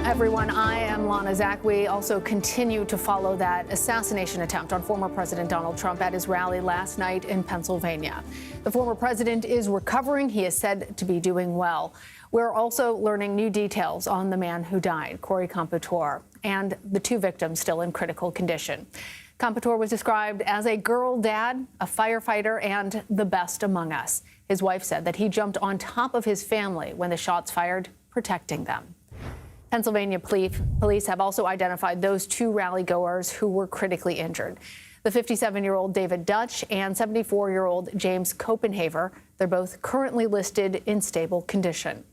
everyone. I am Lana Zach. We also continue to follow that assassination attempt on former President Donald Trump at his rally last night in Pennsylvania. The former president is recovering. He is said to be doing well. We're also learning new details on the man who died, Corey Competor, and the two victims still in critical condition. Competor was described as a girl dad, a firefighter, and the best among us. His wife said that he jumped on top of his family when the shots fired, protecting them. Pennsylvania police have also identified those two rally goers who were critically injured. The 57-year-old David Dutch and 74-year-old James Copenhaver. They're both currently listed in stable condition.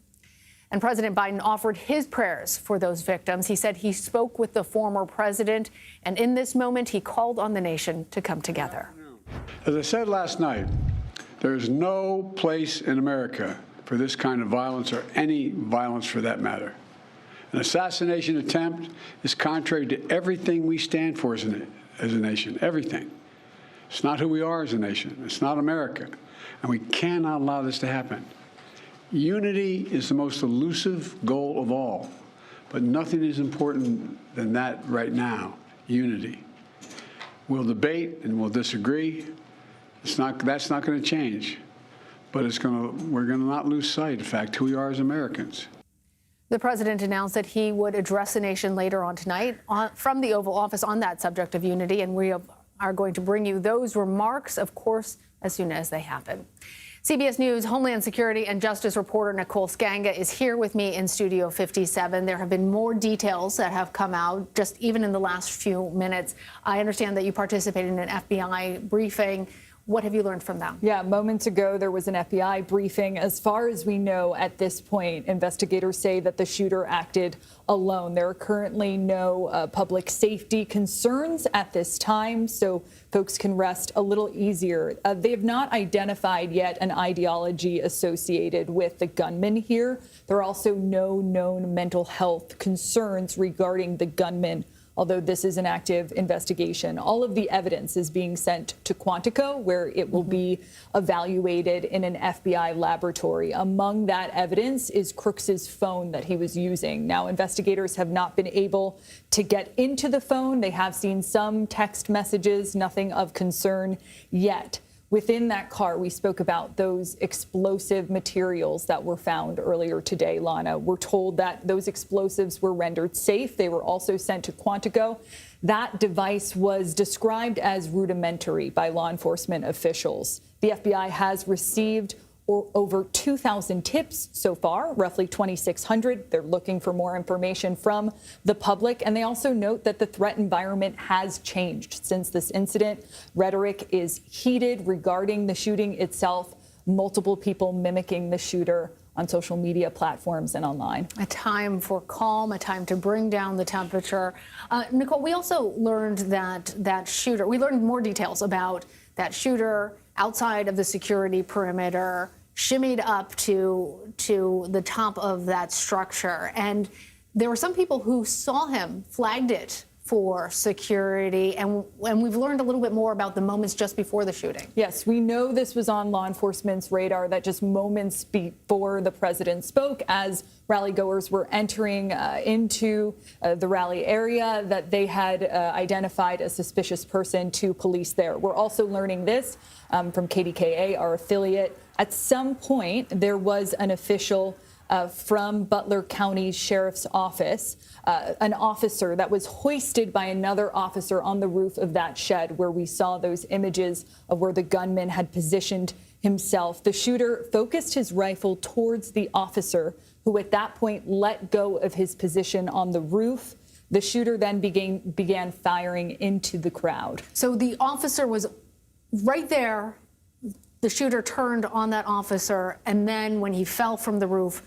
And President Biden offered his prayers for those victims. He said he spoke with the former president, and in this moment, he called on the nation to come together. As I said last night, there is no place in America for this kind of violence, or any violence for that matter. An assassination attempt is contrary to everything we stand for as a nation, everything. It's not who we are as a nation. It's not America. And we cannot allow this to happen. Unity is the most elusive goal of all, but nothing is important than that right now, unity. We'll debate and we'll disagree. That's not going to change, but we're going to not lose sight, in fact, who we are as Americans. The president announced that he would address the nation later on tonight from the Oval Office on that subject of unity, and we are going to bring you those remarks, of course, as soon as they happen. CBS News Homeland Security and Justice reporter Nicole Sganga is here with me in Studio 57. There have been more details that have come out just even in the last few minutes. I understand that you participated in an FBI briefing. What have you learned from them? Yeah, moments ago, there was an FBI briefing. As far as we know at this point, investigators say that the shooter acted alone. There are currently no public safety concerns at this time, so folks can rest a little easier. They have not identified yet an ideology associated with the gunman here. There are also no known mental health concerns regarding the gunman, although this is an active investigation. All of the evidence is being sent to Quantico, where it will be evaluated in an FBI laboratory. Among that evidence is Crooks's phone that he was using. Now, investigators have not been able to get into the phone. They have seen some text messages, nothing of concern yet. Within that car, we spoke about those explosive materials that were found earlier today, Lana. We're told that those explosives were rendered safe. They were also sent to Quantico. That device was described as rudimentary by law enforcement officials. The FBI has received over 2,000 tips so far, roughly 2,600. They're looking for more information from the public. And they also note that the threat environment has changed since this incident. Rhetoric is heated regarding the shooting itself. Multiple people mimicking the shooter on social media platforms and online. A time for calm, a time to bring down the temperature. Nicole, we also learned we learned more details about that shooter outside of the security perimeter, shimmied up to the top of that structure. And there were some people who saw him, flagged it for security, and we've learned a little bit more about the moments just before the shooting. Yes, we know this was on law enforcement's radar, that just moments before the president spoke, as rally goers were entering into the rally area, that they had identified a suspicious person to police there. We're also learning this from KDKA, our affiliate. At some point, there was an official from Butler County Sheriff's Office, an officer that was hoisted by another officer on the roof of that shed where we saw those images of where the gunman had positioned himself. The shooter focused his rifle towards the officer, who at that point let go of his position on the roof. The shooter then began firing into the crowd. So the officer was right there. The shooter turned on that officer, and then when he fell from the roof,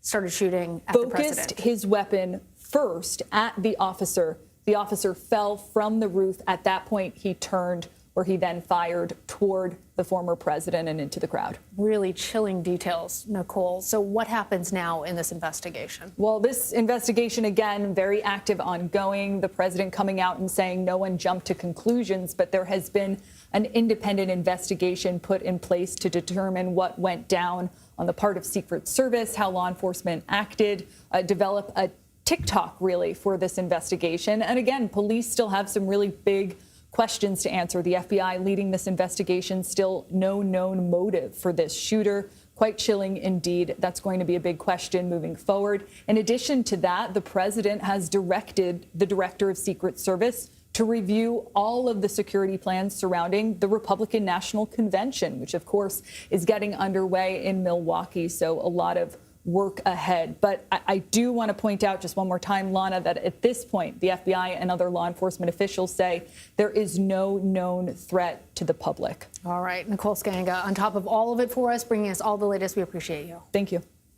started shooting at the president. Focused his weapon first at the officer. The officer fell from the roof. At that point, he turned, where he then fired toward the former president and into the crowd. Really chilling details, Nicole. So what happens now in this investigation? Well, this investigation, again, very active, ongoing. The president coming out and saying no one jumped to conclusions, but there has been an independent investigation put in place to determine what went down on the part of Secret Service, how law enforcement acted, develop a tick tock, really, for this investigation. And again, police still have some really big questions to answer. The FBI leading this investigation, still no known motive for this shooter. Quite chilling indeed. That's going to be a big question moving forward. In addition to that, the president has directed the director of Secret Service to review all of the security plans surrounding the Republican National Convention, which, of course, is getting underway in Milwaukee. So a lot of work ahead. But I do want to point out just one more time, Lana, that at this point, the FBI and other law enforcement officials say there is no known threat to the public. All right. Nicole Sganga on top of all of it for us, bringing us all the latest. We appreciate you. Thank you.